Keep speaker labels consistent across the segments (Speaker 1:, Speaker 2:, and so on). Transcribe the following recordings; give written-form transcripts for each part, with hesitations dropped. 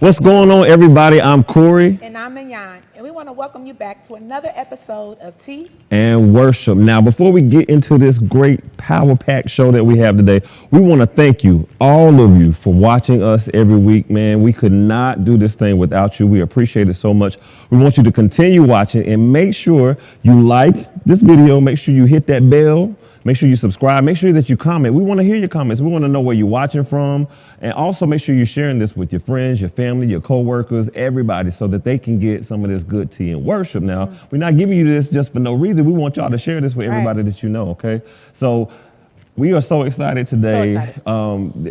Speaker 1: What's going on, everybody? I'm Corey.
Speaker 2: And I'm Mignon, and we want to welcome you back to another episode of Tea
Speaker 1: And Worship. Now, before we get into this great power pack show that we have today, we want to thank you, all of you, for watching us every week, man. We could not do this thing without you. We appreciate it so much. We want you to continue watching and make sure you like this video. Make sure you hit that bell. Make sure you subscribe. Make sure that you comment. We want to hear your comments. We want to know where you're watching from. And also make sure you're sharing this with your friends, your family, your coworkers, everybody, so that they can get some of this good tea and worship. Now, we're not giving you this just for no reason. We want y'all to share this with everybody that you know, okay? So we are so excited today.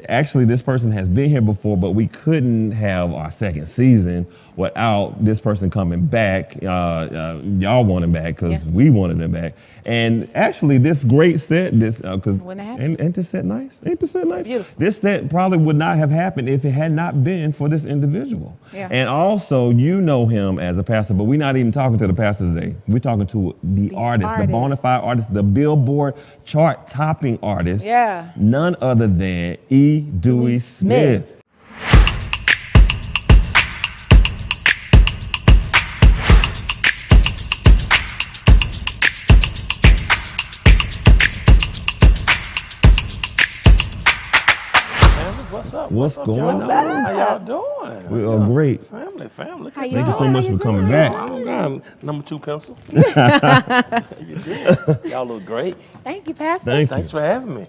Speaker 1: Actually, this person has been here before, but we couldn't have our second season without this person coming back. Y'all want him back because we wanted him back. And actually, this great set, ain't this set nice? Ain't this set nice?
Speaker 2: Beautiful.
Speaker 1: This set probably would not have happened if it had not been for this individual.
Speaker 2: Yeah.
Speaker 1: And also, you know him as a pastor, but we're not even talking to the pastor today. We're talking to the artist, the bona fide artist, the Billboard chart-topping artist.
Speaker 2: Yeah.
Speaker 1: None other than E. Dewey Smith. What's going on?
Speaker 3: How y'all doing?
Speaker 1: We are great.
Speaker 3: Family.
Speaker 1: Thank you so much for coming back.
Speaker 3: I'm going number 2 pencil. You did. Y'all look great.
Speaker 2: Thank you, Pastor.
Speaker 3: Thanks for having me.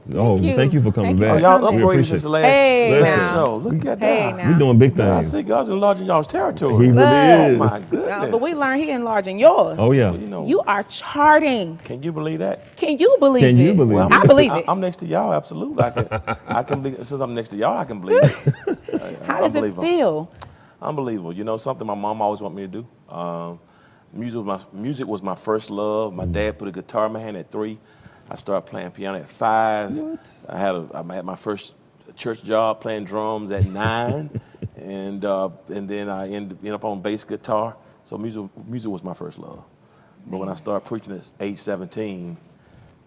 Speaker 1: Thank you for coming
Speaker 2: Thank you.
Speaker 1: back.
Speaker 3: Y'all
Speaker 1: We
Speaker 3: upgraded
Speaker 1: appreciate
Speaker 3: since
Speaker 1: it.
Speaker 3: the last
Speaker 2: Hey,
Speaker 3: show. Look at
Speaker 2: Hey,
Speaker 3: that.
Speaker 2: now.
Speaker 1: We're doing big
Speaker 3: I
Speaker 1: things.
Speaker 3: see God's enlarging y'all's territory.
Speaker 1: He really
Speaker 3: Oh
Speaker 1: is.
Speaker 3: my goodness.
Speaker 2: But we learned he enlarging yours.
Speaker 1: Oh, yeah.
Speaker 3: You know,
Speaker 2: You are charting.
Speaker 3: can you believe that?
Speaker 2: Can you believe
Speaker 1: Can
Speaker 2: it?
Speaker 1: you believe it?
Speaker 2: I believe it.
Speaker 3: I'm next to y'all, absolutely. I can believe. Since I'm next to y'all, I can believe it.
Speaker 2: How does it feel?
Speaker 3: Unbelievable. You know, something my mom always wanted me to do. Music was my first love. My dad put a guitar in my hand at 3. I started playing piano at 5.
Speaker 1: What?
Speaker 3: I had my first church job playing drums at 9, and then I ended up on bass guitar. So music was my first love. But when I started preaching at age 17,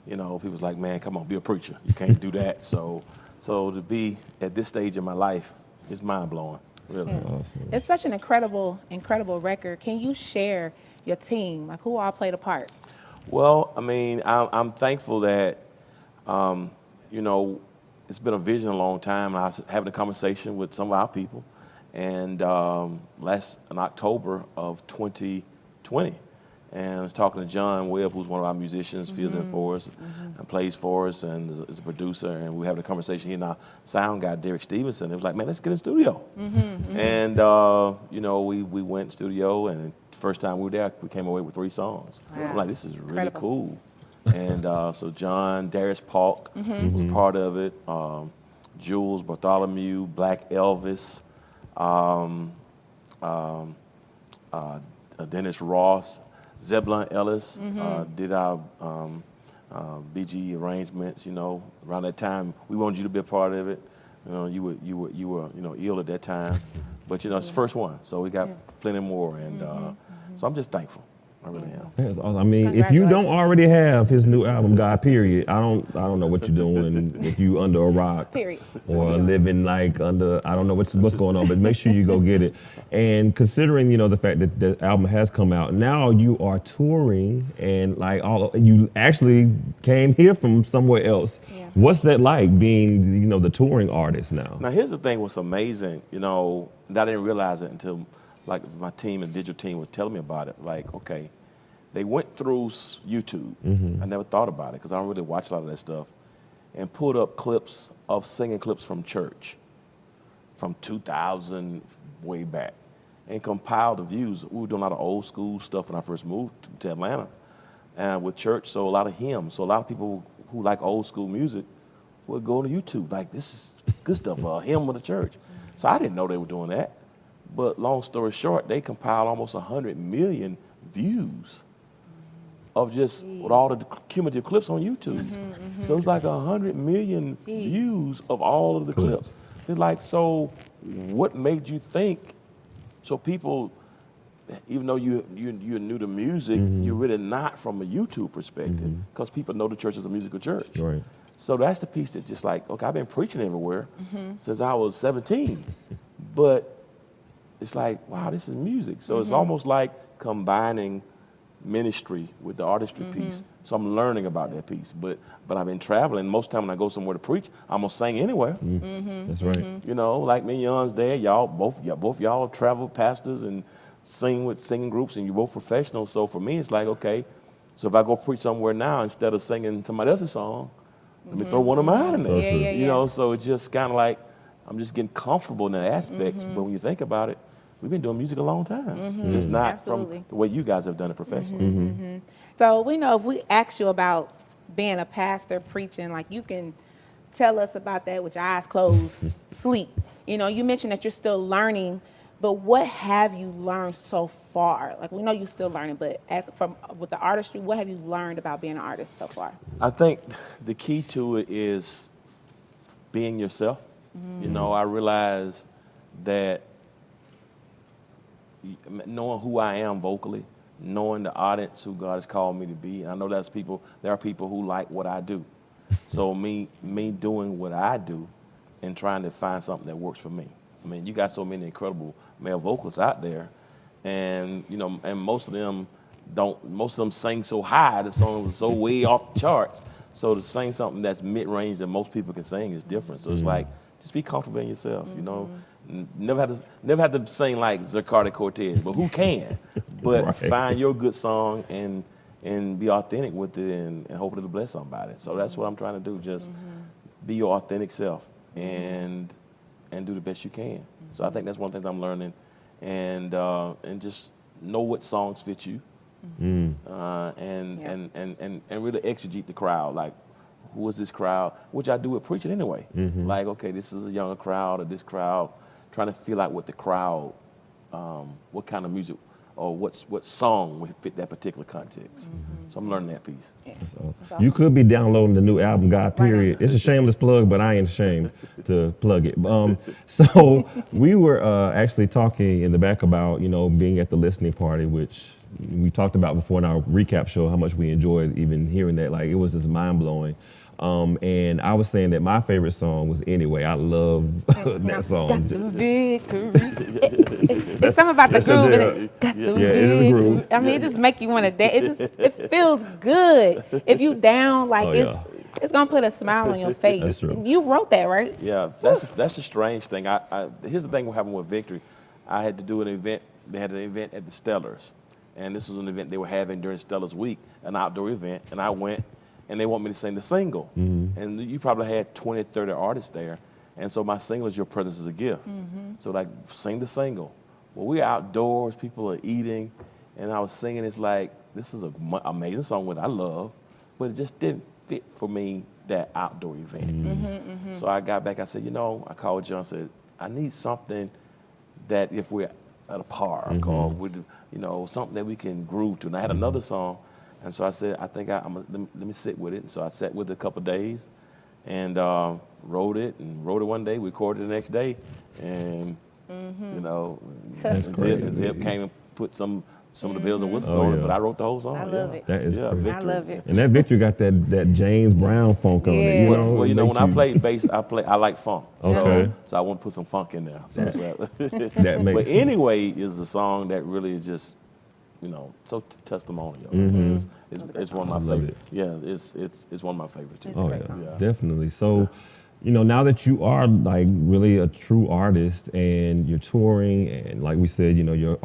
Speaker 3: you know, people was like, "Man, come on, be a preacher. You can't do that." So to be at this stage in my life, it's mind blowing. Really.
Speaker 2: Yeah.
Speaker 1: Awesome.
Speaker 2: It's such an incredible record. Can you share your team? Like, who all played a part?
Speaker 3: Well, I mean, I'm thankful that, you know, it's been a vision a long time. I was having a conversation with some of our people, and in October of 2020, and I was talking to John Webb, who's one of our musicians, fills in for us, and plays for us, and is a producer. And we were having a conversation. He and our sound guy, Derek Stevenson, it was like, "Man, let's get in the studio." And you know, we went in studio, and the first time we were there, we came away with 3 songs.
Speaker 2: Wow.
Speaker 3: I'm like, this is really
Speaker 2: Incredible.
Speaker 3: cool. And so John, Darius Polk was part of it. Jules Bartholomew, Black Elvis, Dennis Ross, Zebulon Ellis did our BG arrangements. You know, around that time, we wanted you to be a part of it. You know, you were ill at that time, but you know, it's the first one. So we got plenty more, and so I'm just thankful. I really am.
Speaker 1: That's awesome. I mean, if you don't already have his new album, God, period, I don't know what you're doing if you under a rock.
Speaker 2: Period.
Speaker 1: Or living like under, I don't know what's going on, but make sure you go get it. And considering, you know, the fact that the album has come out, now you are touring and like you actually came here from somewhere else.
Speaker 2: Yeah.
Speaker 1: What's that like being, you know, the touring artist now?
Speaker 3: Now, here's the thing what's amazing, you know, and I didn't realize it until like my team and digital team was telling me about it. Like, okay, they went through YouTube. I never thought about it because I don't really watch a lot of that stuff, and pulled up clips of singing clips from church from 2000 way back and compiled the views. We were doing a lot of old school stuff when I first moved to Atlanta and with church, so a lot of hymns. So a lot of people who like old school music would go to YouTube, like, this is good stuff, a hymn of the church. So I didn't know they were doing that. But long story short, they compiled almost 100 million views of just with all the cumulative clips on YouTube. So it's like 100 million views of all of the clips. It's like, so what made you think, so people, even though you're new to music, you're really not from a YouTube perspective, because people know the church is a musical church.
Speaker 1: Right.
Speaker 3: So that's the piece that just like, okay, I've been preaching everywhere since I was 17, but it's like, wow, this is music. So it's almost like combining ministry with the artistry piece. So I'm learning about that piece. But I've been traveling. Most time when I go somewhere to preach, I'm gonna sing anywhere.
Speaker 1: That's right.
Speaker 3: You know, like me and Young's dad, both y'all travel pastors and sing with singing groups, and you're both professionals. So for me, it's like, okay, so if I go preach somewhere now, instead of singing somebody else's song, let me throw one of mine in
Speaker 1: So
Speaker 3: there.
Speaker 1: true.
Speaker 3: You know, so it's just kind of like I'm just getting comfortable in that aspect. But when you think about it, we've been doing music a long time, just not
Speaker 2: Absolutely.
Speaker 3: from the way you guys have done it professionally.
Speaker 2: So we know if we ask you about being a pastor, preaching, like you can tell us about that with your eyes closed, sleep. You know, you mentioned that you're still learning, but what have you learned so far? Like we know you're still learning, but with the artistry, what have you learned about being an artist so far?
Speaker 3: I think the key to it is being yourself. You know, I realize that knowing who I am vocally, knowing the audience who God has called me to be. I know there are people who like what I do. So me doing what I do and trying to find something that works for me. I mean, you got so many incredible male vocalists out there, and you know, and most of them sing so high, the songs are so way off the charts. So to sing something that's mid-range that most people can sing is different. So it's like, just be comfortable in yourself, you know. Never have to sing like Zaccardi Cortez, but who can? But
Speaker 1: Right.
Speaker 3: find your good song and be authentic with it, and hopefully it'll bless somebody. So that's what I'm trying to do. Just be your authentic self and do the best you can. So I think that's one thing I'm learning, and just know what songs fit you, and really exegete the crowd. Like, who is this crowd? Which I do with preaching anyway. Like, okay, this is a younger crowd, or this crowd, trying to feel out what the crowd, what kind of music or what song would fit that particular context. So I'm learning that piece.
Speaker 2: Yeah.
Speaker 1: That's awesome.
Speaker 2: That's awesome.
Speaker 1: You could be downloading the new album, God Period. It's a shameless plug, but I ain't ashamed to plug it. So we were actually talking in the back about, you know, being at the listening party, which we talked about before in our recap show, how much we enjoyed even hearing that. Like, it was just mind blowing. And I was saying that my favorite song was Anyway. I love that song.
Speaker 2: Got the victory. It's something about the
Speaker 1: Yes,
Speaker 2: groove in
Speaker 1: yeah.
Speaker 2: it. Got the
Speaker 1: Yeah, it is a groove.
Speaker 2: victory. I mean, it just make you want to dance. It feels good. If you down, like
Speaker 1: Oh,
Speaker 2: it's gonna put a smile on your face.
Speaker 1: That's true.
Speaker 2: You wrote that, right?
Speaker 3: Yeah, that's the strange thing. Here's the thing we're having with Victory. I had to do an event. They had an event at the Stellars, and this was an event they were having during Stellars Week, an outdoor event, and I went, and they want me to sing the single. And you probably had 20, 30 artists there, and so my single is Your Presence is a Gift. So like, sing the single. Well, we're outdoors, people are eating, and I was singing. It's like, this is an amazing song that I love, but it just didn't fit for me, that outdoor event. So I got back, I said, you know, I called John and said, I need something that if we're at a park or with, you know, something that we can groove to. And I had another song, and so I said, I think let me sit with it. And so I sat with it a couple of days and wrote it one day, recorded it the next day, and you know,
Speaker 1: That's great.
Speaker 3: Zip came and put some of the bells and whistles
Speaker 1: Oh,
Speaker 3: on
Speaker 1: yeah.
Speaker 3: it, but I wrote the whole song.
Speaker 2: I love it.
Speaker 1: That is
Speaker 3: Yeah,
Speaker 1: great.
Speaker 3: Victory.
Speaker 2: I love it.
Speaker 1: And that Victory got that James Brown funk on it. You
Speaker 2: Yeah.
Speaker 1: know?
Speaker 3: Well, you know,
Speaker 1: Make
Speaker 3: when I
Speaker 1: you-
Speaker 3: play bass, I like funk.
Speaker 1: Okay.
Speaker 3: So I want to put some funk in there. So that's what
Speaker 1: that makes
Speaker 3: But
Speaker 1: sense.
Speaker 3: Anyway is a song that really is just, you know, so testimonial. It's one of my
Speaker 1: love
Speaker 3: favorites. Yeah, it's one of my favorites too.
Speaker 2: It's a
Speaker 1: Oh
Speaker 2: great
Speaker 1: yeah,
Speaker 2: song.
Speaker 1: definitely. So, you know, now that you are like really a true artist and you're touring, and like we said, you know, your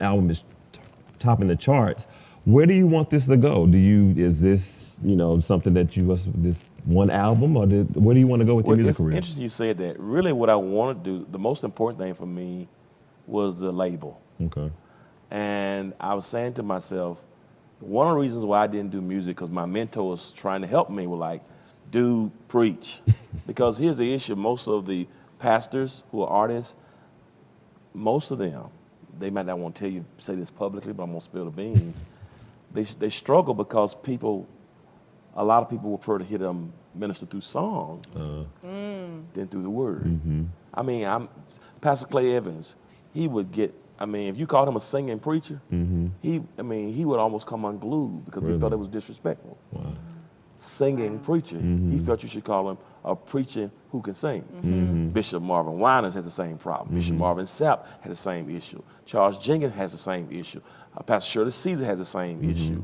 Speaker 1: album is topping the charts. Where do you want this to go? Is this, you know, something that this one album, or where do you want to go with your music
Speaker 3: It's
Speaker 1: career?
Speaker 3: interesting you said that. Really, what I want to do, the most important thing for me, was the label.
Speaker 1: Okay.
Speaker 3: And I was saying to myself, one of the reasons why I didn't do music, because my mentor was trying to help me, were like, do preach. Because here's the issue, most of the pastors who are artists, most of them, they might not want to say this publicly, but I'm going to spill the beans. They struggle because a lot of people would prefer to hear them minister through song than through the word. I mean, Pastor Clay Evans, he would get, I mean, if you called him a singing preacher, he would almost come unglued because he
Speaker 1: Really?
Speaker 3: felt it was disrespectful.
Speaker 1: Wow.
Speaker 3: singing preacher. He felt you should call him a preacher who can sing. Bishop Marvin Winans has the same problem. Bishop Marvin Sapp has the same issue. Charles Jenkins has the same issue. Pastor Shirley Caesar has the same issue.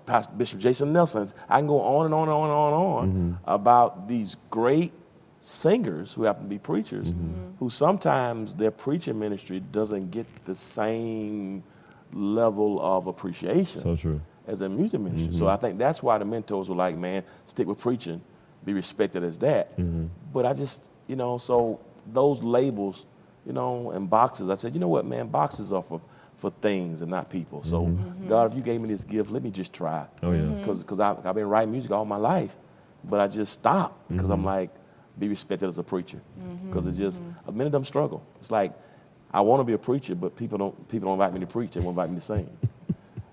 Speaker 3: Pastor Bishop Jason Nelson. I can go on and on and on and on and on about these great singers who happen to be preachers, who sometimes their preaching ministry doesn't get the same level of appreciation
Speaker 1: So true.
Speaker 3: as their music ministry. So I think that's why the mentors were like, man, stick with preaching, be respected as that. But I just, so those labels, and boxes, I said, you know what, man, boxes are for things and not people. So God, if you gave me this gift, let me just try.
Speaker 1: Oh, yeah.
Speaker 3: Because I've been writing music all my life, but I just stopped because I'm like, be respected as a preacher. Because it's just, many of them struggle. It's like, I want to be a preacher, but people don't invite me to preach. They won't invite me to sing.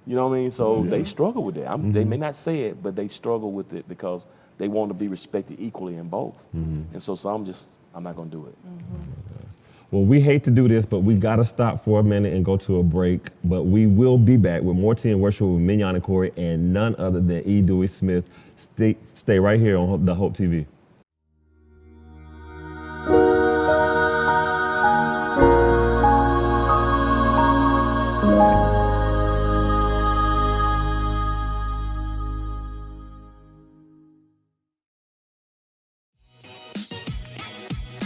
Speaker 3: You know what I mean? So they struggle with that. They may not say it, but they struggle with it because they want to be respected equally in both. And so I'm not going to do it.
Speaker 1: Well, we hate to do this, but we got to stop for a minute and go to a break. But we will be back with more Tea and Worship with Mignon and Corey and none other than E. Dewey Smith. Stay right here on the Hope TV.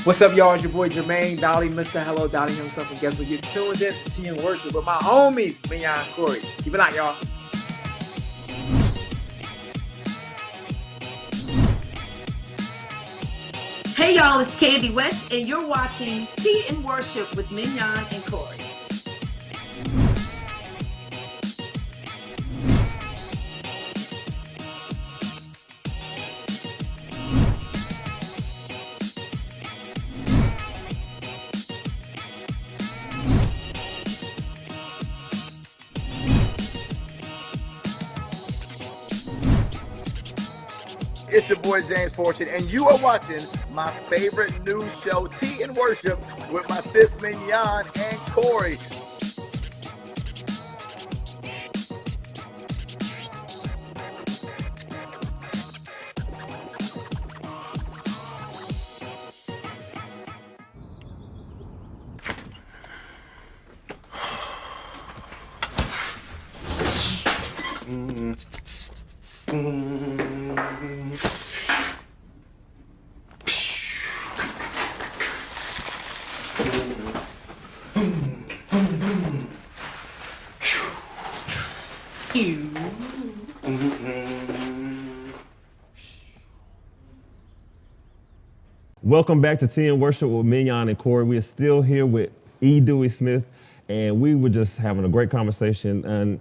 Speaker 4: What's up, y'all? It's your boy Jermaine Dolly, Mr. Hello Dolly himself, and guess what? You're tuned in to Tea and Worship with my homies, Mignon and Corey. Keep it out, y'all.
Speaker 5: Hey y'all, it's Candy West, and you're watching Tea and Worship with Mignon and Corey.
Speaker 4: It's your boy James Fortune, and you are watching my favorite news show, Tea and Worship, with my sis Mignon and Corey.
Speaker 1: Welcome back to Tea and Worship with Mignon and Corey. We are still here with E. Dewey Smith, and we were just having a great conversation. And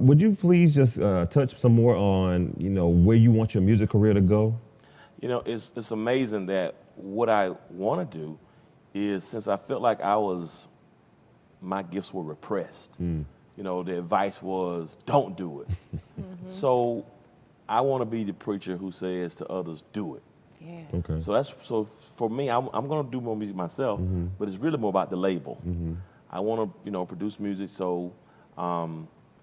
Speaker 1: would you please just touch some more on, where you want your music career to go?
Speaker 3: It's amazing that what I want to do is, since I felt like my gifts were repressed. The advice was, don't do it. So I want to be the preacher who says to others, do it.
Speaker 2: Yeah.
Speaker 1: Okay.
Speaker 3: So for me, I'm going to do more music myself, but it's really more about the label. I want to, produce music. So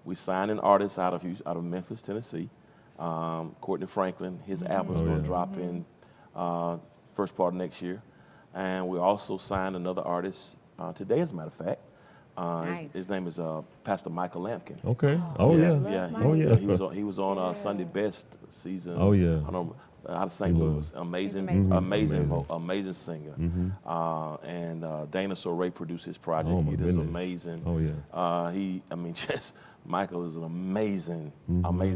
Speaker 3: we signed an artist out of Memphis, Tennessee, Courtney Franklin. His album is going to drop in first part of next year, and we also signed another artist today, as a matter of fact.
Speaker 2: Nice.
Speaker 3: His name is Pastor Michael Lampkin.
Speaker 1: Okay. Oh, yeah.
Speaker 3: Yeah.
Speaker 1: Oh, yeah.
Speaker 3: He was on Sunday Best season.
Speaker 1: Oh, yeah.
Speaker 3: I don't know, out of St. Louis. Amazing singer. And Dana Soray produced his project.
Speaker 1: Oh, my
Speaker 3: It is
Speaker 1: goodness.
Speaker 3: amazing.
Speaker 1: Oh, yeah.
Speaker 3: Michael is an amazing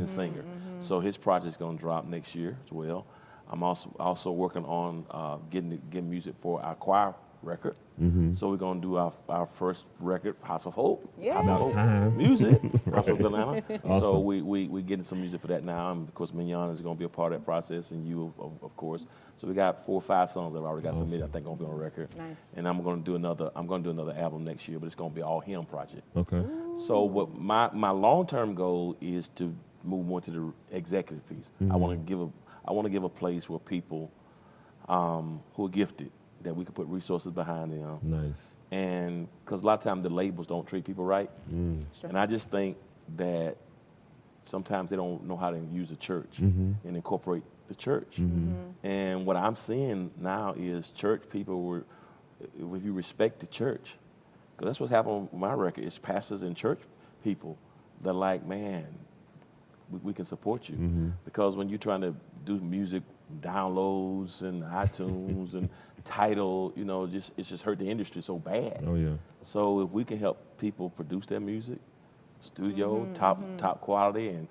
Speaker 3: singer. So his project's going to drop next year as well. I'm also working on getting music for our choir record. So we're going to do our first record, House of Hope.
Speaker 2: Yeah.
Speaker 3: House of
Speaker 1: About
Speaker 3: Hope
Speaker 1: time.
Speaker 3: music. House of Atlanta.
Speaker 1: Awesome.
Speaker 3: So we're getting some music for that now, and of course Mignon is going to be a part of that process, and you of course. So we got 4 or 5 songs that I've already got submitted. I think going to be on record.
Speaker 2: Nice.
Speaker 3: And I'm going to do another album next year, but it's going to be all him project.
Speaker 1: Okay.
Speaker 3: So what my long-term goal is to move more to the executive piece. I want to give a place where people who are gifted, that we can put resources behind them.
Speaker 1: Nice.
Speaker 3: And because a lot of times the labels don't treat people right. And I just think that sometimes they don't know how to use the church and incorporate the church. And what I'm seeing now is church people if you respect the church, because that's what's happened with my record, is pastors and church people that like, man, we can support you. Because when you're trying to do music downloads and iTunes and Tidal, you know, it's just hurt the industry so bad.
Speaker 1: Oh yeah.
Speaker 3: So if we can help people produce their music, studio, top quality, and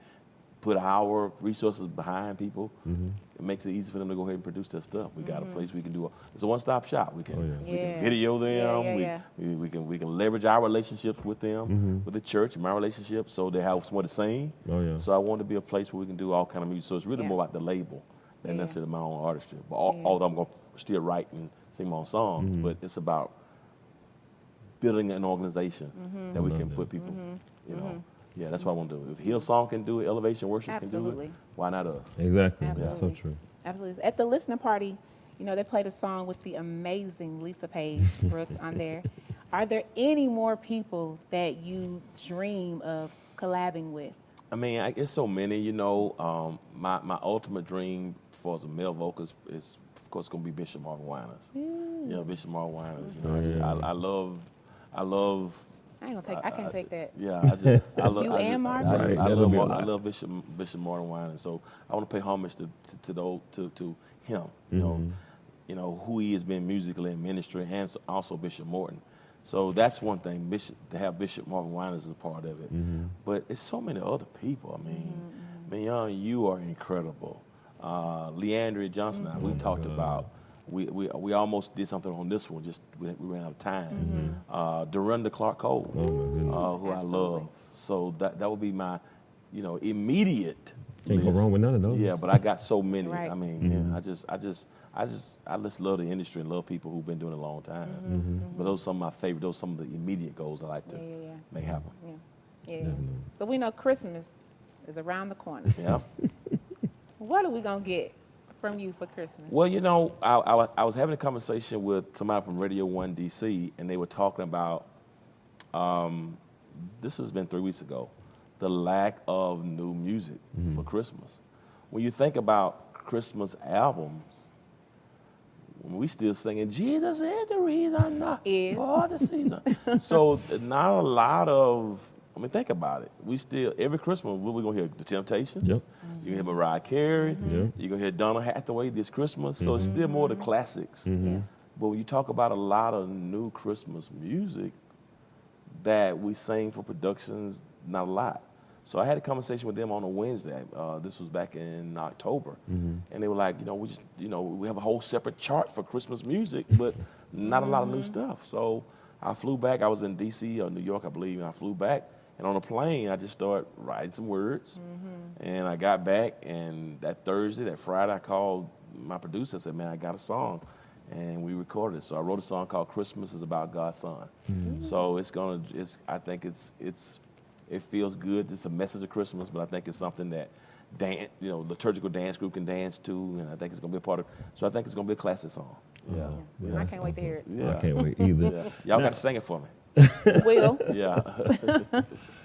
Speaker 3: put our resources behind people, it makes it easy for them to go ahead and produce their stuff. We got a place we can do it's a one-stop shop. We can, we can video them. We can leverage our relationships with them, with the church, my relationship, so they have somewhere to sing.
Speaker 1: Oh yeah.
Speaker 3: So I want to be a place where we can do all kind of music. So it's really more about the label than necessarily my own artistry. But although I'm going to still write and sing my own songs, but it's about building an organization that we can put people, you know. Yeah, that's what I want to do. If Hillsong can do it, Elevation Worship can do it, why not us?
Speaker 1: Exactly.
Speaker 2: Absolutely.
Speaker 1: That's so true.
Speaker 2: Absolutely. At the listening party, you know, they played a song with the amazing Lisa Page Brooks on there. Are there any more people that you dream of collabing with?
Speaker 3: I mean, it's so many, you know. My ultimate dream for as a male vocalist is, of course, going to be Bishop Marvin Winans. You know, Bishop Marvin Winans. You know, I love.
Speaker 2: I ain't gonna take. I can't take that.
Speaker 3: Yeah, I love
Speaker 2: You and Marvin?
Speaker 3: I love Bishop Marvin Winans. So I want to pay homage to him. You know who he has been musically in ministry, and also Bishop Morton. So that's one thing. To have Bishop Marvin Winans as a part of it. But it's so many other people. I mean, Young, you are incredible. Leandria Johnson, we talked about. We almost did something on this one. Just we ran out of time. Dorinda Clark Cole, who I love. So that would be my, you know, immediate.
Speaker 1: Can't go wrong with none of those.
Speaker 3: Yeah, but I got so many.
Speaker 2: Right.
Speaker 3: I mean, I just love the industry and love people who've been doing it a long time. But those are some of my favorite. Those are some of the immediate goals I like to make happen.
Speaker 2: Yeah. So we know Christmas is around the corner.
Speaker 3: Yeah.
Speaker 2: What are we gonna get from you for Christmas?
Speaker 3: Well, you know, I was having a conversation with somebody from Radio 1 DC, and they were talking about, this has been 3 weeks ago, the lack of new music for Christmas. When you think about Christmas albums, we still singing, Jesus is the reason for the season. So not a lot of, I mean, think about it. We still, every Christmas, we're going to hear The Temptations.
Speaker 1: Yep.
Speaker 3: You hear Mariah Carey.
Speaker 1: Yep.
Speaker 3: You're going to hear Donna Hathaway this Christmas. So it's still more the classics.
Speaker 2: Yes.
Speaker 3: But when you talk about a lot of new Christmas music that we sing for productions, not a lot. So I had a conversation with them on a Wednesday. This was back in October. And they were like, we have a whole separate chart for Christmas music, but not a lot of new stuff. So I flew back. I was in D.C. or New York, I believe, and I flew back. And on a plane, I just started writing some words. And I got back, and that Friday, I called my producer and said, man, I got a song. And we recorded it. So I wrote a song called Christmas is About God's Son. So I think it feels good. It's a message of Christmas, but I think it's something that liturgical dance group can dance to, and I think it's going to be a part of. So I think it's going to be a classic song. Yeah.
Speaker 2: I can't wait to hear it.
Speaker 3: Yeah.
Speaker 1: I can't wait either.
Speaker 3: Yeah. Y'all got to sing it for me.
Speaker 2: Will.
Speaker 3: Yeah.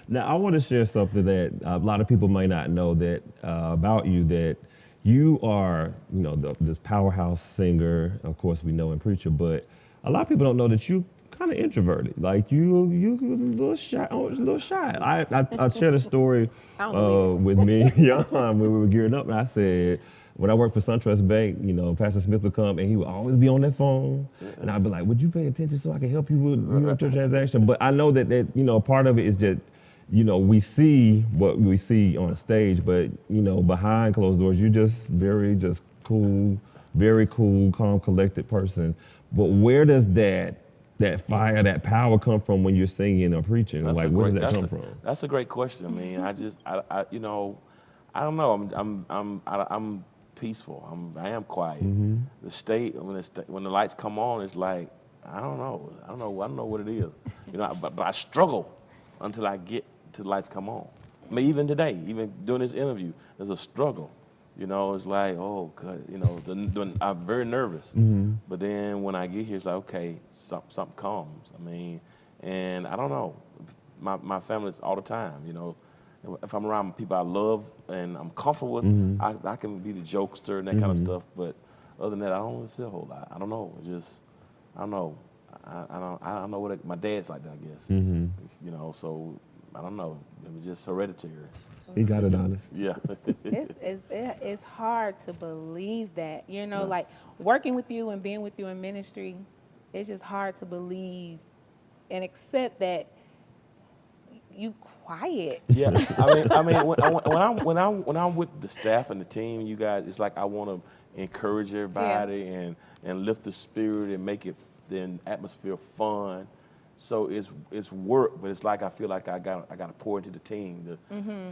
Speaker 1: Now, I want to share something that a lot of people might not know that about you, that you are, this powerhouse singer, of course we know, and preacher, but a lot of people don't know that you kind of introverted. Like you a little shy. I shared a story with me and Jan when we were gearing up, and I said, when I worked for SunTrust Bank, Pastor Smith would come and he would always be on that phone, and I'd be like, "Would you pay attention so I can help you with your transaction?" But I know that part of it is that we see what we see on stage, but behind closed doors, you're just very cool, very cool, calm, collected person. But where does that fire, that power come from when you're singing or preaching? Where does that come from?
Speaker 3: That's a great question. I mean, I don't know. I'm peaceful. I am quiet. The state when the lights come on, it's like I don't know what it is. But I struggle until I get to the lights come on. I mean, even today, even during this interview, there's a struggle. It's like, oh God, I'm very nervous. But then when I get here, it's like, okay, something comes. I mean, and I don't know. My family's all the time, if I'm around people I love and I'm comfortable with, I can be the jokester and that kind of stuff. But other than that, I don't really see a whole lot. I don't know. It's just, I don't know. I don't know what my dad's like that, I guess. You know, so I don't know. It was just hereditary.
Speaker 1: He got it honest.
Speaker 3: Yeah.
Speaker 2: It's hard to believe that, you know, like working with you and being with you in ministry, it's just hard to believe and accept that you quiet.
Speaker 3: Yeah, I mean, when I'm with the staff and the team, you guys, it's like I want to encourage everybody and lift the spirit and make it the atmosphere fun. So it's work, but it's like I feel like I got to pour into the team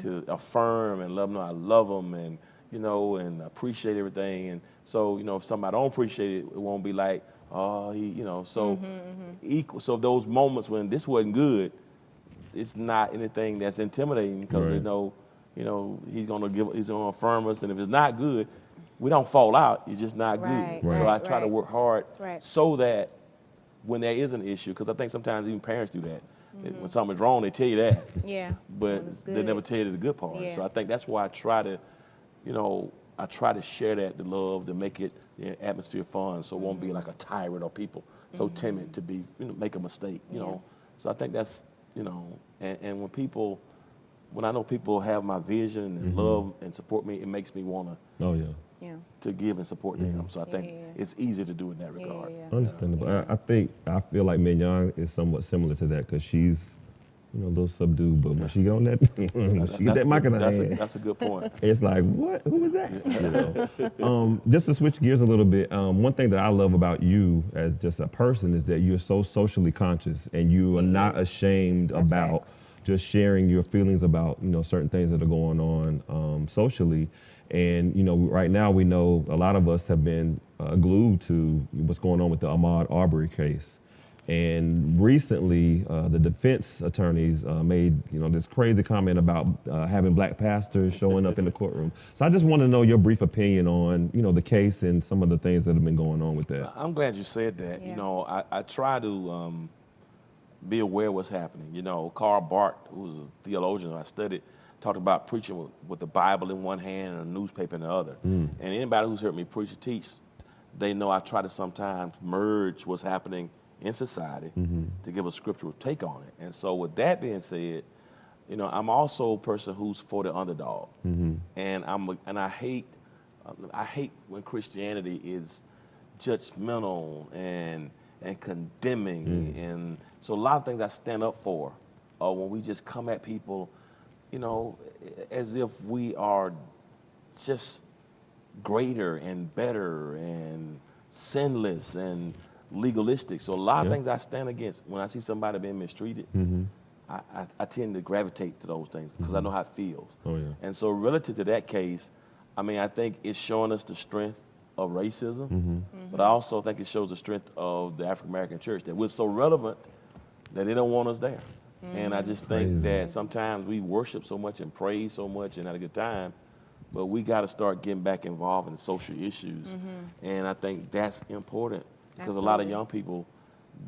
Speaker 3: to affirm and let them know I love them and and appreciate everything. And so if somebody don't appreciate it, it won't be like equal. So those moments when this wasn't good, it's not anything that's intimidating because they know he's gonna affirm us, and if it's not good, we don't fall out. It's just not good. So I try to work hard so that when there is an issue, because I think sometimes even parents do that. When something's wrong, they tell you that.
Speaker 2: Yeah.
Speaker 3: But they never tell you the good part.
Speaker 2: Yeah.
Speaker 3: So I think that's why I try to share that, the love, to make it the atmosphere fun, so it won't be like a tyrant or people so timid to be make a mistake. You know. So I think that's and when I know people have my vision and love and support me, it makes me want to. To give and support them. So I think it's easy to do in that regard.
Speaker 1: Understandable. I feel like Mignon is somewhat similar to that because she's, a little subdued, but when she get on that, she get that mic in her hand.
Speaker 3: That's a good point.
Speaker 1: It's like, what? Who was that? Just to switch gears a little bit, one thing that I love about you as just a person is that you're so socially conscious and you are not ashamed about just sharing your feelings about, certain things that are going on socially. And, right now we know a lot of us have been glued to what's going on with the Ahmaud Arbery case. And recently, the defense attorneys made, this crazy comment about having black pastors showing up in the courtroom. So I just want to know your brief opinion on, the case and some of the things that have been going on with that.
Speaker 3: I'm glad you said that.
Speaker 2: Yeah.
Speaker 3: I try to be aware of what's happening. Karl Barth, who was a theologian I studied, talked about preaching with the Bible in one hand and a newspaper in the other. And anybody who's heard me preach or teach, they know I try to sometimes merge what's happening in society to give a scriptural take on it. And so with that being said, I'm also a person who's for the underdog. And I hate when Christianity is judgmental and condemning. And so a lot of things I stand up for are when we just come at people as if we are just greater and better and sinless and legalistic. So a lot of things I stand against. When I see somebody being mistreated, I tend to gravitate to those things because I know how it feels. And so relative to that case, I think it's showing us the strength of racism, but I also think it shows the strength of the African American church, that we're so relevant that they don't want us there. And I just think that sometimes we worship so much and praise so much and had a good time, but we got to start getting back involved in the social issues. And I think that's important because a lot of young people,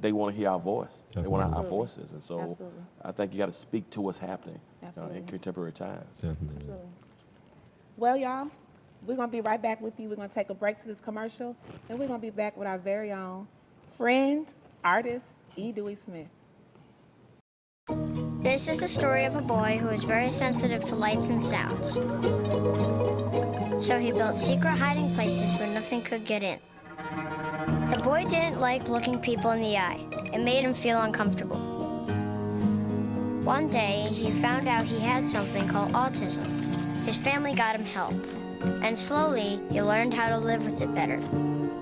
Speaker 3: they want to hear our voice. They want our voices. And so I think you got to speak to what's happening in contemporary times.
Speaker 1: Definitely.
Speaker 2: Well, y'all, we're going to be right back with you. We're going to take a break to this commercial, and we're going to be back with our very own friend, artist, E. Dewey Smith.
Speaker 6: This is the story of a boy who is very sensitive to lights and sounds. So he built secret hiding places where nothing could get in. The boy didn't like looking people in the eye. It made him feel uncomfortable. One day, he found out he had something called autism. His family got him help. And slowly, he learned how to live with it better.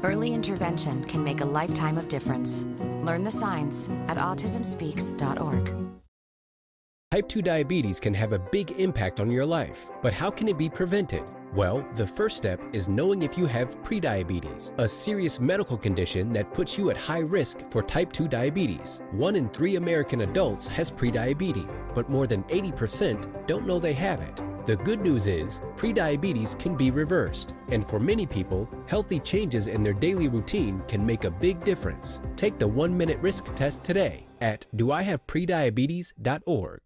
Speaker 7: Early intervention can make a lifetime of difference. Learn the signs at autismspeaks.org.
Speaker 8: Type 2 diabetes can have a big impact on your life, but how can it be prevented? Well, the first step is knowing if you have prediabetes, a serious medical condition that puts you at high risk for type 2 diabetes. 1 in 3 American adults has prediabetes, but more than 80% don't know they have it. The good news is, prediabetes can be reversed, and for many people, healthy changes in their daily routine can make a big difference. Take the 1-minute risk test today at doihaveprediabetes.org.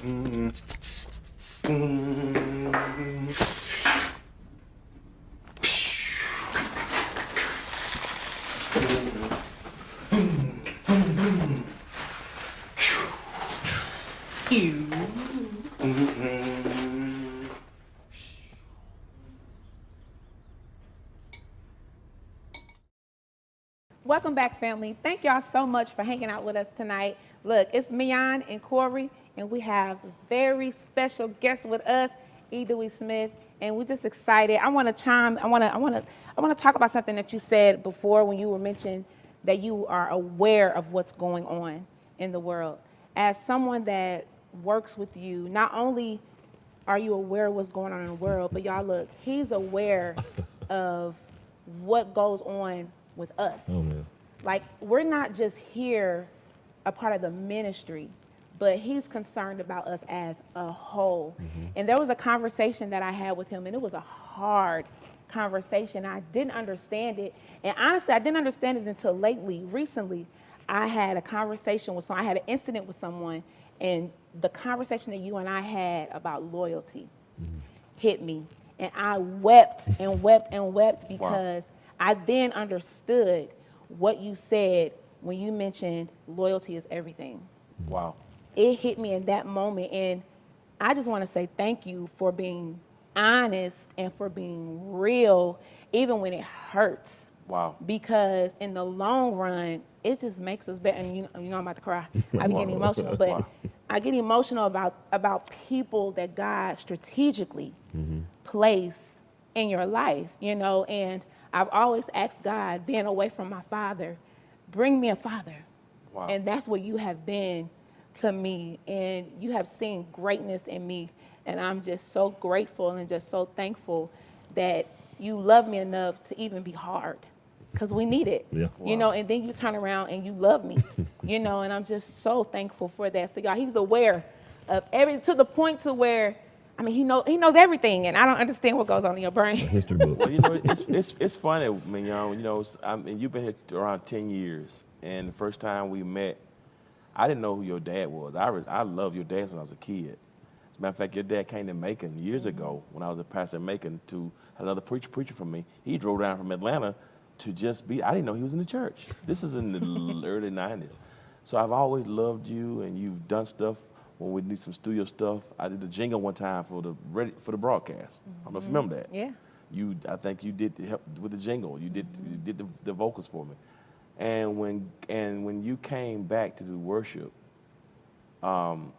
Speaker 2: Welcome back, family. Thank y'all so much for hanging out with us tonight. Look, it's Mian and Corey, and we have a very special guest with us, E. Dewey Smith, and we're just excited. I want to talk about something that you said before when you were mentioning that you are aware of what's going on in the world. As someone that works with you, not only are you aware of what's going on in the world, but y'all look, he's aware of what goes on with us.
Speaker 1: Oh, man.
Speaker 2: Like, we're not just here a part of the ministry, but he's concerned about us as a whole. And there was a conversation that I had with him, and it was a hard conversation. I didn't understand it. And honestly, I didn't understand it until recently, I had a conversation with someone, I had an incident with someone, and the conversation that you and I had about loyalty hit me. And I wept and wept and wept because I then understood what you said when you mentioned loyalty is everything.
Speaker 3: Wow.
Speaker 2: It hit me in that moment. And I just want to say thank you for being honest and for being real, even when it hurts.
Speaker 3: Wow.
Speaker 2: Because in the long run, it just makes us better. And you know I'm about to cry. I be getting emotional. But I get emotional about people that God strategically placed in your life, you know. And I've always asked God, being away from my father, bring me a father.
Speaker 3: Wow.
Speaker 2: And that's what you have been to me. And you have seen greatness in me. And I'm just so grateful and just so thankful that you love me enough to even be hard. Because we need it, you know, and then you turn around and you love me, you know, and I'm just so thankful for that. So, y'all, he's aware of to the point to where, I mean, he knows everything, and I don't understand what goes on in your brain.
Speaker 1: History book.
Speaker 3: Well, you know, it's funny, Mignon, you know, you've been here around 10 years, and the first time we met, I didn't know who your dad was. I loved your dad since I was a kid. As a matter of fact, your dad came to Macon years ago when I was a pastor in Macon to another preacher from me. He drove down from Atlanta to just be, I didn't know he was in the church. This is in the early 90s. So I've always loved you, and you've done stuff when we need some studio stuff. I did the jingle one time for the broadcast. I don't know if you remember that.
Speaker 2: Yeah.
Speaker 3: I think you did help with the jingle. You did the vocals for me. And when you came back to do worship, in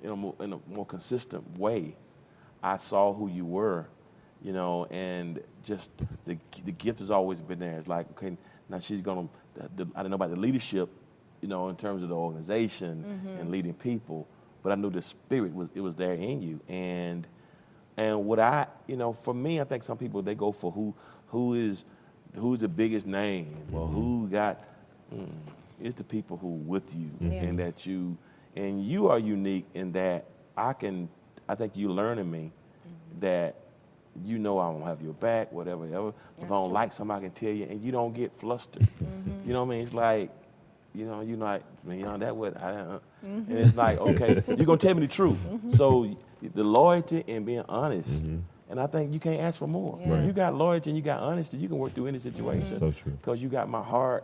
Speaker 3: a more consistent way, I saw who you were, you know, and just the gift has always been there. It's like, okay, now she's gonna. I didn't know about the leadership, you know, in terms of the organization and leading people, but I knew the spirit was there in you. And what you know, for me, I think some people, they go for who's the biggest name, or who got. It's the people who with you, and that you are unique in that I think you learning me that. You know I won't have your back, whatever. If I don't like something, I can tell you, and you don't get flustered. You know what I mean? It's like, you know, you're like, man, that what and it's like, okay, you're gonna tell me the truth. So the loyalty and being honest, and I think you can't ask for more.
Speaker 2: Yeah.
Speaker 3: If you got loyalty and you got honesty, you can work through any situation.
Speaker 1: So true.
Speaker 3: Because you got my heart,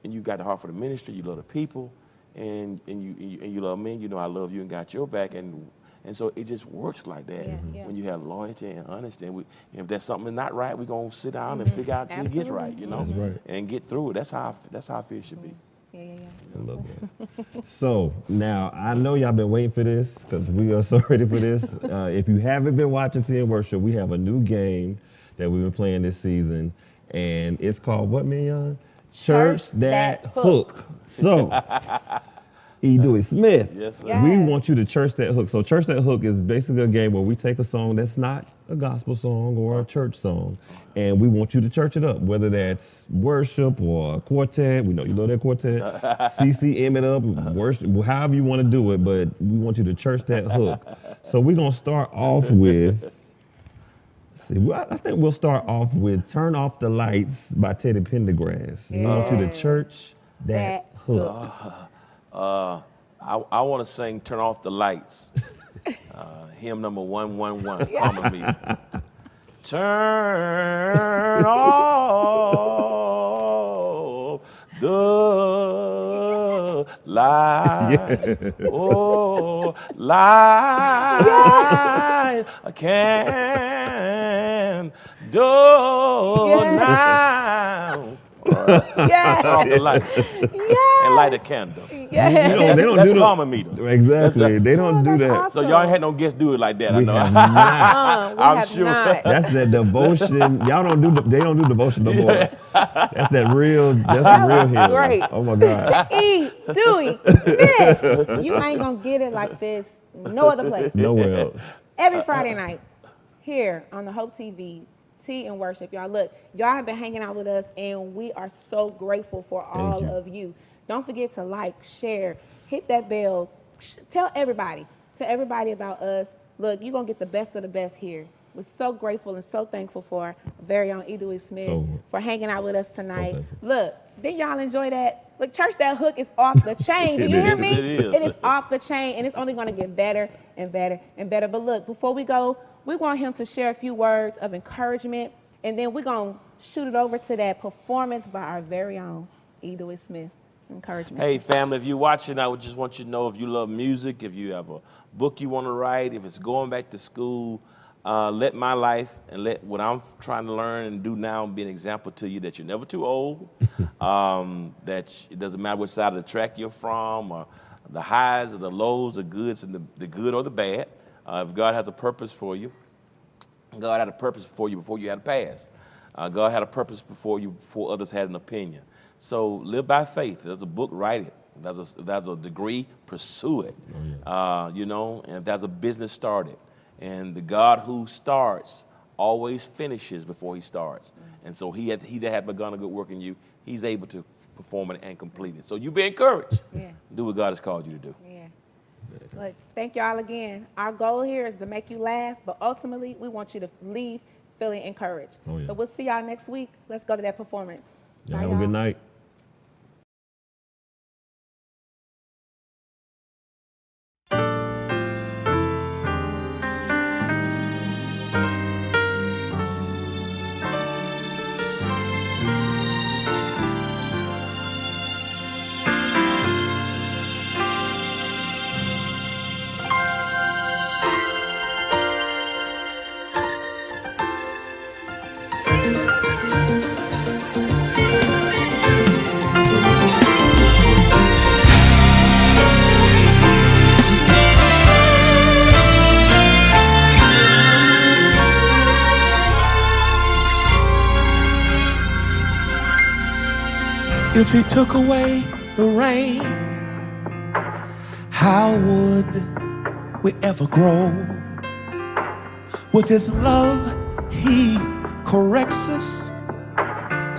Speaker 3: and you got the heart for the ministry. You love the people, and you love me. You know I love you and got your back, and so it just works like that when you have loyalty and honesty. And if there's something not right, we're going to sit down and figure out till it gets right, you know?
Speaker 1: That's right.
Speaker 3: And get through it. That's how I feel it should be.
Speaker 2: Yeah.
Speaker 1: I love that. So now I know y'all been waiting for this because we are so ready for this. If you haven't been watching Tea and Worship, we have a new game that we've been playing this season, and it's called what, Mignon? Church That Hook. So, E. Dewey Smith,
Speaker 3: Yes, sir.
Speaker 2: Yeah.
Speaker 1: we want you to church that hook. So Church That Hook is basically a game where we take a song that's not a gospel song or a church song, and we want you to church it up, whether that's worship or a quartet. We know you love that quartet. CCM it up, worship, however you want to do it, but we want you to church that hook. So we're going to start off with, I think we'll start off with Turn Off the Lights by Teddy Pendergrass. We want you to church that hook.
Speaker 3: I want to sing "Turn Off the Lights," hymn number 111. Karma meeting. Turn off the light. Oh, light a candle now.
Speaker 2: Yes.
Speaker 3: Turn off the light and light a candle.
Speaker 2: Yes.
Speaker 1: You know, they don't
Speaker 3: That's
Speaker 1: do
Speaker 3: karma meter.
Speaker 1: Exactly. They don't do
Speaker 2: that's
Speaker 1: that.
Speaker 2: awesome.
Speaker 3: So y'all ain't had no guests do it like that. I
Speaker 1: We
Speaker 3: know.
Speaker 1: have not.
Speaker 2: We
Speaker 3: I'm
Speaker 2: have
Speaker 3: sure.
Speaker 2: not.
Speaker 1: That's that devotion. Y'all don't do. They don't do devotion no more. That's that real. That's the real hymn.
Speaker 2: Great.
Speaker 1: Oh my God.
Speaker 2: E. Dewey Smith. You ain't gonna get it like this no other place.
Speaker 1: Nowhere else.
Speaker 2: Every Friday night here on the Hope TV, Tea and Worship. Y'all look, y'all have been hanging out with us, and we are so grateful for all
Speaker 1: you.
Speaker 2: of you. Don't forget to like, share, hit that bell. Tell everybody about us. Look, you're going to get the best of the best here. We're so grateful and so thankful for our very own E. Dewey Smith for hanging out with us tonight.
Speaker 1: thankful.
Speaker 2: Look, did y'all enjoy that? Look, church, that hook is off the chain. Do you hear me?
Speaker 3: It is.
Speaker 2: It is off the chain, and it's only going to get better and better and better. But look, before we go, we want him to share a few words of encouragement, and then we're going to shoot it over to that performance by our very own E. Dewey Smith. Encouragement.
Speaker 3: Hey, family, if you're watching, I would just want you to know if you love music, if you have a book you want to write, if it's going back to school, let my life and let what I'm trying to learn and do now be an example to you that you're never too old, that it doesn't matter which side of the track you're from, or the highs or the lows, the goods and the good or the bad. If God has a purpose for you, God had a purpose for you before you had a past. God had a purpose before others had an opinion. So live by faith. If there's a book, write it. If there's a degree, pursue it. You know, and if there's a business, start it. And the God who starts always finishes before he starts. And so he that had begun a good work in you, he's able to perform it and complete it. So you be encouraged.
Speaker 2: Yeah.
Speaker 3: Do what God has called you to do.
Speaker 2: Yeah. Look, thank y'all again. Our goal here is to make you laugh, but ultimately we want you to leave feeling encouraged.
Speaker 1: Oh, yeah.
Speaker 2: So we'll see y'all next week. Let's go to that performance.
Speaker 1: Y'all
Speaker 2: Bye,
Speaker 1: have a good night.
Speaker 9: If he took away the rain, how would we ever grow? With his love, he corrects us,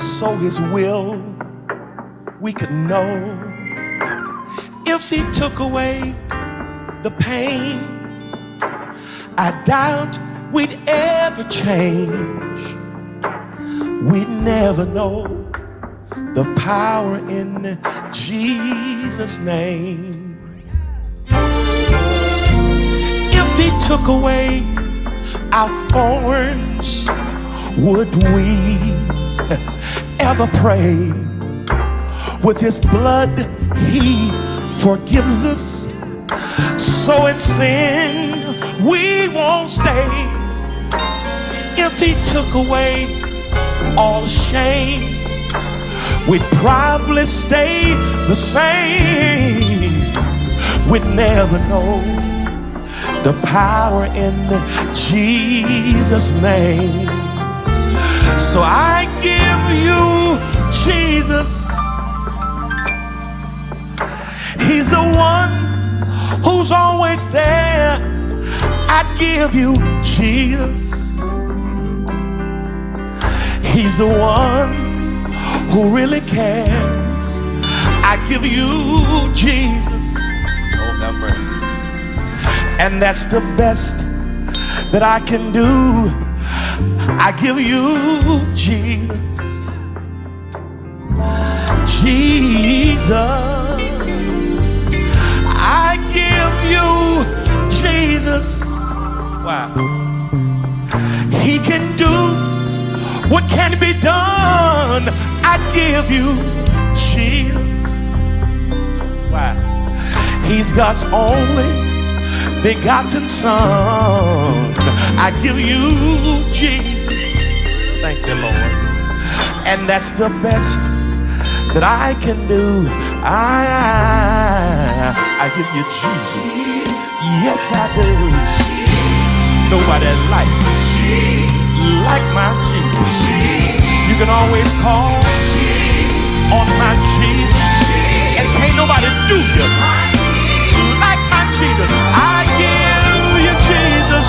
Speaker 9: so his will we could know. If he took away the pain, I doubt we'd ever change. We'd never know the power in Jesus' name. If he took away our thorns, would we ever pray? With his blood, he forgives us, so in sin we won't stay. If he took away all shame, we'd probably stay the same. We'd never know the power in Jesus' name. So I give you Jesus. He's the one who's always there. I give you Jesus. He's the one who really cares. I give you Jesus.
Speaker 3: Oh, have mercy.
Speaker 9: And that's the best that I can do. I give you Jesus. Jesus. I give you Jesus. Why? He can do what can be done. I give you Jesus. Why? He's God's only begotten Son. I give you Jesus. Thank you, Lord. And that's the best that I can do. I give you Jesus. Yes, I do. Nobody like my Jesus. You can always call on my Jesus, and can't nobody do you like my Jesus. I give you Jesus.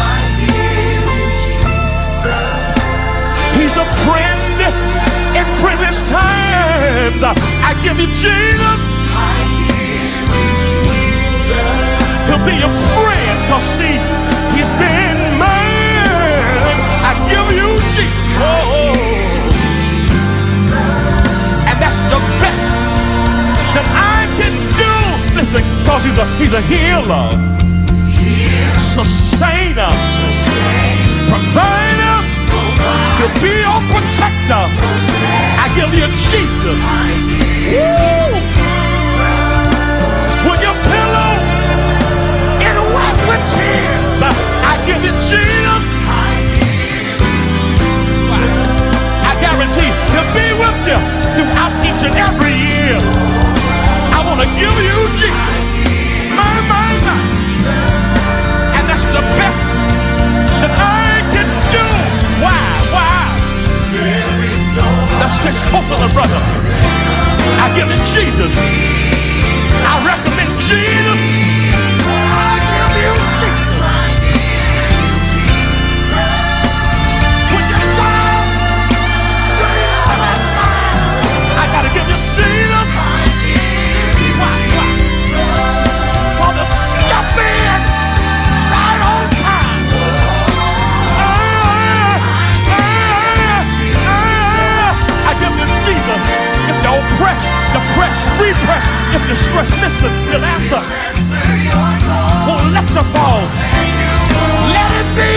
Speaker 9: He's a friend in friendless times. I give you Jesus. He'll be your friend, cause see, he's been mine. I give you Jesus. Oh. And that's the best that I can do. Listen, cause he's a healer, sustainer, provider. He'll be your protector. I give you Jesus. Woo! When your pillow is wet with tears, I give you Jesus. I guarantee he'll be with you throughout each and every year. I want to give you Jesus. My. And that's the best that I can do. Why? Let's stay close to the brother. I give you Jesus. I recommend Jesus. I give you Jesus. When you're down, I gotta give you Jesus. Why? For the step in right on time. I give you Jesus. If you're oppressed, depressed, repressed, if you're stressed, listen, he'll answer. Won't let you fall. Let it be.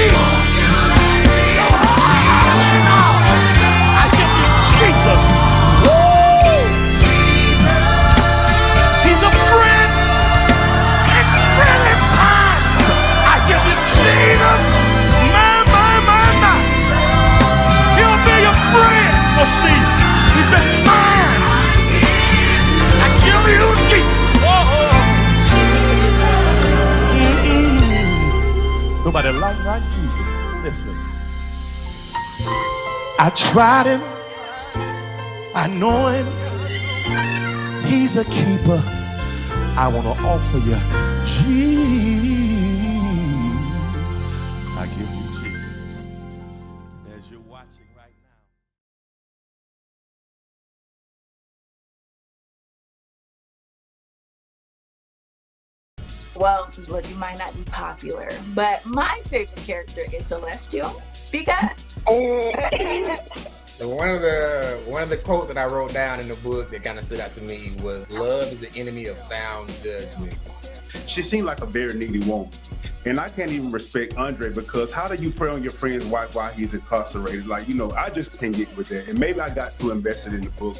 Speaker 9: I give you Jesus. Woo! He's a friend in friendless time. I give you Jesus. My. He'll be your friend. Oh, see, he's been mine. I give you Jesus. Nobody like my Jesus. Listen. I tried him. I know him. He's a keeper. I want to offer you Jesus. I give you Jesus. As you're watching right now.
Speaker 5: Well, look, you might not be popular, but my favorite character is Celestial because
Speaker 10: So one of the quotes that I wrote down in the book that kind of stood out to me was, "Love is the enemy of sound judgment."
Speaker 11: She seemed like a very needy woman. And I can't even respect Andre, because how do you pray on your friend's wife while he's incarcerated? Like, I just can't get with that. And maybe I got too invested in the book,